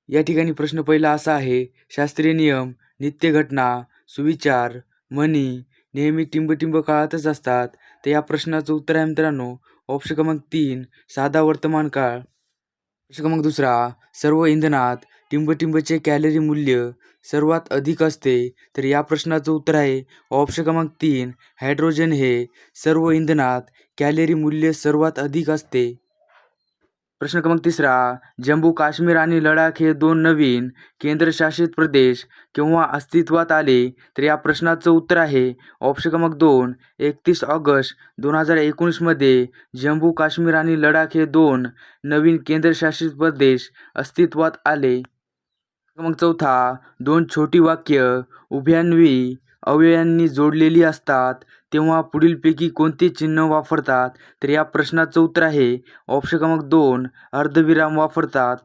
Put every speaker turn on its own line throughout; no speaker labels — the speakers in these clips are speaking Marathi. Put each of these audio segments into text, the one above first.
या ठिकाणी प्रश्न पहिला असा आहे, शास्त्रीय नियम, नित्य घटना, सुविचार, म्हणी नेहमी टिंब-टिंब काळातच असतात. तर या प्रश्नाचं उत्तर आहे मित्रांनो ऑप्शन क्रमांक 3 साधा वर्तमान काळ. प्रश्न क्रमांक दुसरा, सर्व इंधनात टिंब-टिंबचे कॅलरी मूल्य सर्वात अधिक असते. तर या प्रश्नाचं उत्तर आहे ऑप्शन क्रमांक 3 हायड्रोजन हे सर्व इंधनात कॅलरी मूल्य सर्वात अधिक असते. प्रश्न क्रमांक तिसरा, जम्मू काश्मीर आणि लडाख हे 2 नवीन केंद्रशासित प्रदेश केव्हा अस्तित्वात आले? तर या प्रश्नाचं उत्तर आहे ऑप्शन क्रमांक 2 31 ऑगस्ट 2019 मध्ये जम्मू काश्मीर आणि लडाख हे 2 नवीन केंद्रशासित प्रदेश अस्तित्वात आले. क्रमांक चौथा, 2 छोटी वाक्य उभयान्वी अवयवांनी जोडलेली असतात तेव्हा पुढीलपैकी कोणते चिन्ह वापरतात? तर या प्रश्नाचं उत्तर आहे ऑप्शन क्रमांक 2 अर्धविराम वापरतात.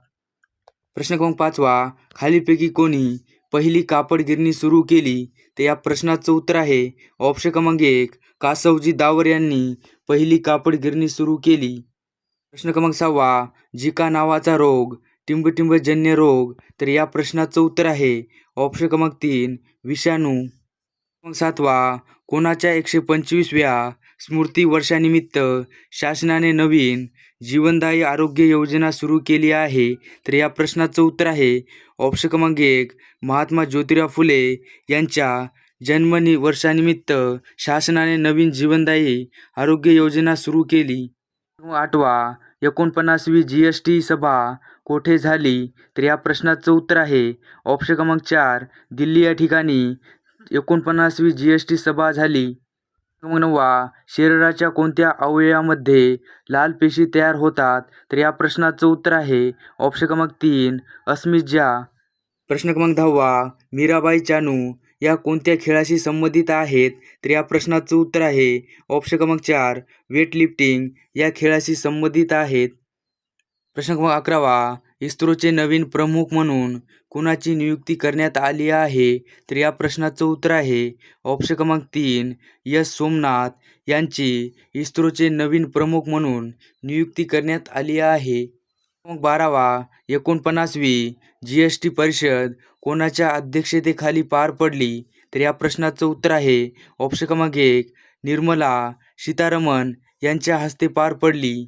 प्रश्न क्रमांक 5वा, खालीलपैकी कोणी पहिली कापड गिरणी सुरू केली? तर या प्रश्नाचं उत्तर आहे ऑप्शन क्रमांक 1 कासवजी दावर यांनी पहिली कापड गिरणी सुरू केली. प्रश्न क्रमांक 6वा, झिका नावाचा रोग टिंबटिंबजन्य रोग. तर या प्रश्नाचं उत्तर आहे ऑप्शन क्रमांक 3 विषाणू. क्रमांक 7वा, कोणाच्या 125व्या स्मृती वर्षानिमित्त शासनाने नवीन जीवनदायी आरोग्य योजना सुरू केली आहे? तर या प्रश्नाचं उत्तर आहे ऑप्शन क्रमांक 1 महात्मा ज्योतिराव फुले यांच्या वर्षानिमित्त शासनाने नवीन जीवनदायी आरोग्य योजना सुरू केली. 8वा, 49वी GST सभा कोठे झाली? तर या प्रश्नाचं उत्तर आहे ऑप्शन क्रमांक 4 दिल्ली या ठिकाणी 49वी GST सभा झाली. क्रमांक 9वा, शरीराच्या कोणत्या अवयवामध्ये लाल पेशी तयार होतात? तर या प्रश्नाचं उत्तर आहे ऑप्शन क्रमांक 3 अस्मिज्जा. प्रश्न क्रमांक 10वा, मीराबाई चानू या कोणत्या खेळाशी संबंधित आहेत? तर या प्रश्नाचं उत्तर आहे ऑप्शन क्रमांक 4 वेटलिफ्टिंग या खेळाशी संबंधित आहेत. प्रश्न क्रमांक 11वा, इस्रोचे नवीन प्रमुख म्हणून कुणाची नियुक्ती करण्यात आली आहे? तर या प्रश्नाचं उत्तर आहे ऑप्शन क्रमांक 3 एस सोमनाथ यांची इस्रोचे नवीन प्रमुख म्हणून नियुक्ती करण्यात आली आहे. क्रमांक 12वा, 49वी GST परिषद कोणाच्या अध्यक्षतेखाली पार पडली? तर या प्रश्नाचं उत्तर आहे ऑप्शन क्रमांक 1 निर्मला सीतारमण यांच्या हस्ते पार पडली.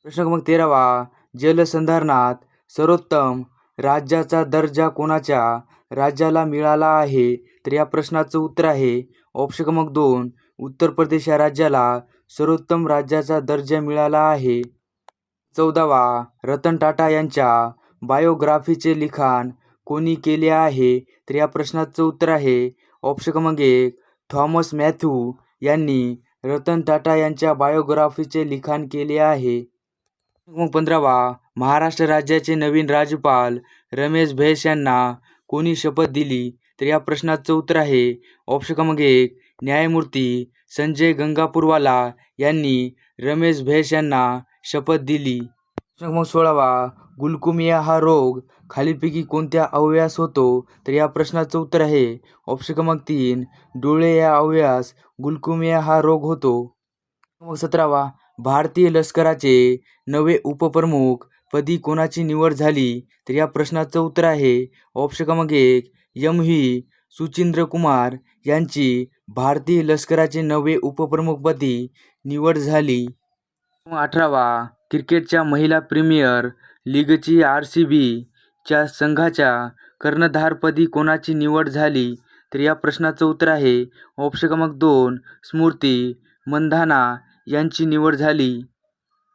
प्रश्न क्रमांक 13वा, जलसंधारणात सर्वोत्तम राज्याचा दर्जा कोणाच्या राज्याला मिळाला आहे? तर या प्रश्नाचं उत्तर आहे ऑप्शन क्रमांक 2 उत्तर प्रदेश या राज्याला सर्वोत्तम राज्याचा दर्जा मिळाला आहे. 14वा, रतन टाटा यांच्या बायोग्राफीचे लिखाण कोणी केले आहे? तर या प्रश्नाचं उत्तर आहे ऑप्शन क्रमांक 1 थॉमस मॅथ्यू यांनी रतन टाटा यांच्या बायोग्राफीचे लिखाण केले आहे. 15वा, महाराष्ट्र राज्याचे नवीन राज्यपाल रमेश बैस यांना कोणी शपथ दिली? तर या प्रश्नाचं उत्तर आहे ऑप्शन क्रमांक 1 न्यायमूर्ती संजय गंगापूरवाला यांनी रमेश बैस यांना शपथ दिली. प्रश्न क्रमांक 16वा, गुलकुमिया हा रोग खालीलपैकी कोणत्या अवयवास होतो? तर या प्रश्नाचं उत्तर आहे ऑप्शन क्रमांक 3 डोळे या अवयवास गुलकुमिया हा रोग होतो. क्रमांक 17वा, भारतीय लष्कराचे नवे उपप्रमुख पदी कोणाची निवड झाली? तर या प्रश्नाचं उत्तर आहे ऑप्शन क्रमांक 1 व्ही सुचिंद्र कुमार यांची भारतीय लष्कराचे नवे उपप्रमुखपदी निवड झाली. 18वा, क्रिकेटच्या महिला प्रीमियर लीगची RCB च्या संघाच्या कर्णधारपदी कोणाची निवड झाली? तर या प्रश्नाचं उत्तर आहे ऑप्शन क्रमांक 2 स्मृती मंधाना यांची निवड झाली.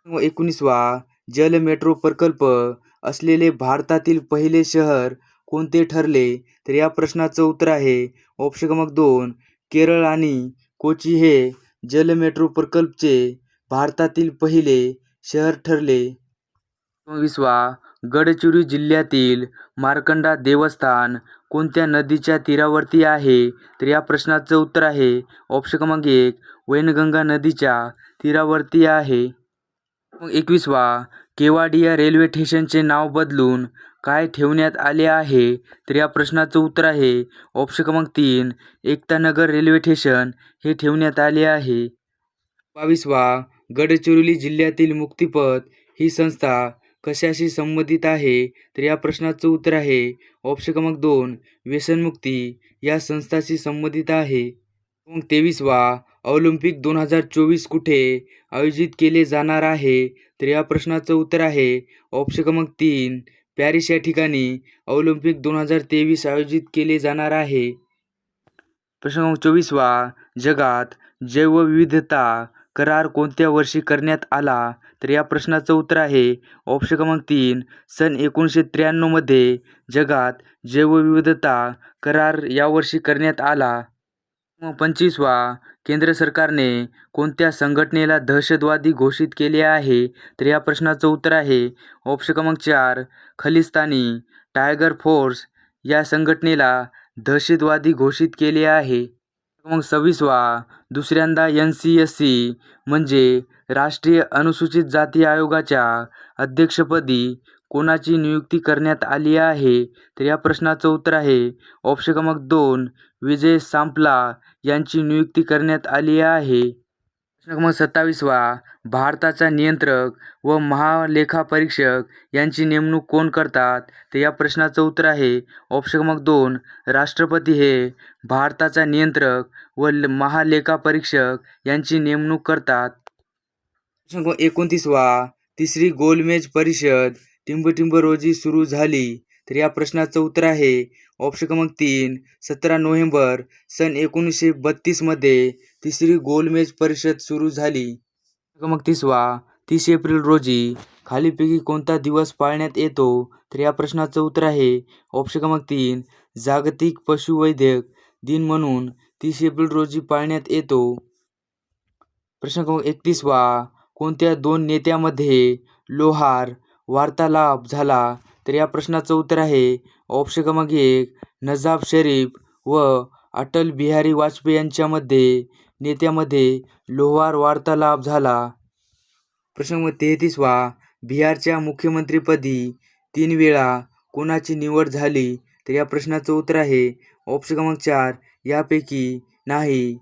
19वा, जल मेट्रो प्रकल्प असलेले भारतातील पहिले शहर कोणते ठरले? तर या प्रश्नाचं उत्तर आहे ऑप्शन क्रमांक 2 केरळ आणि कोची हे जल मेट्रो प्रकल्पचे भारतातील पहिले शहर ठरले. 20वा, गडचिरोली जिल्ह्यातील मार्कंडा देवस्थान कोणत्या नदीच्या तीरावरती आहे? तर या प्रश्नाचं उत्तर आहे ऑप्शन क्रमांक 1 वैनगंगा नदीच्या तीरावरती आहे. 21वा, केवाडिया रेल्वे स्टेशनचे नाव बदलून काय ठेवण्यात आले आहे? तर या प्रश्नाचं उत्तर आहे ऑप्शन क्रमांक 3 एकतानगर रेल्वे स्टेशन हे ठेवण्यात आले आहे. 22वा, गडचिरोली जिल्ह्यातील मुक्तिपथ ही संस्था कशाशी संबंधित आहे? तर या प्रश्नाचं उत्तर आहे ऑप्शन क्रमांक 2 व्यसनमुक्ती या संस्थाशी संबंधित आहे. मग 23वा ऑलिम्पिक 2024 कुठे आयोजित केले जाणार आहे? तर या प्रश्नाचं उत्तर आहे ऑप्शन क्रमांक 3 पॅरिस या ठिकाणी ऑलिम्पिक 2023 आयोजित केले जाणार आहे. प्रश्न क्रमांक 24वा जगात जैवविविधता करार कोणत्या वर्षी करण्यात आला? तर या प्रश्नाचं उत्तर आहे ऑप्शन क्रमांक 3 सन 1993 मध्ये जगात जैवविविधता करार यावर्षी करण्यात आला. मग 25वा केंद्र सरकारने कोणत्या संघटनेला दहशतवादी घोषित केले आहे? तर या प्रश्नाचं उत्तर आहे ऑप्शन क्रमांक 4 खलिस्तानी टायगर फोर्स या संघटनेला दहशतवादी घोषित केले आहे. मग 26वा दुसऱ्यांदा NCSC म्हणजे राष्ट्रीय अनुसूचित जाती आयोगाच्या अध्यक्षपदी कोणाची नियुक्ती करण्यात आली आहे? तर या प्रश्नाचं उत्तर आहे ऑप्शन क्रमांक 2 विजय सांपला यांची नियुक्ती करण्यात आली आहे. प्रश्न क्रमांक 27वा भारताचा नियंत्रक व महालेखापरीक्षक यांची नेमणूक कोण करतात? तर या प्रश्नाचं उत्तर आहे ऑप्शन क्रमांक 2 राष्ट्रपती हे भारताचा नियंत्रक व महालेखापरीक्षक यांची नेमणूक करतात. प्रश्न क्रमांक 29वा तिसरी गोलमेज परिषद टिंबटिंब रोजी सुरू झाली. तर या प्रश्नाचं उत्तर आहे ऑप्शन क्रमांक 3 17 नोव्हेंबर सन 1932 मध्ये तिसरी गोलमेज परिषद सुरू झाली. क्रमांक 30वा 30 एप्रिल रोजी खालीलपैकी कोणता दिवस पाळण्यात येतो? तर या प्रश्नाचं उत्तर आहे ऑप्शन क्रमांक 3 जागतिक पशुवैद्यक दिन म्हणून 30 एप्रिल रोजी पाळण्यात येतो. प्रश्न क्रमांक 31वा कोणत्या 2 नेत्यामध्ये लोहार वार्तालाप झाला? तर या प्रश्नाचं उत्तर आहे ऑप्शन क्रमांक 1 नजाब शरीफ व अटल बिहारी वाजपेयी यांच्यामध्ये नेत्यामध्ये लोहार वार्तालाप झाला. प्रश्न क्रमांक 33वा बिहारच्या मुख्यमंत्रीपदी 3 वेळा कोणाची निवड झाली? तर या प्रश्नाचं उत्तर आहे ऑप्शन क्रमांक 4 यापैकी नाही.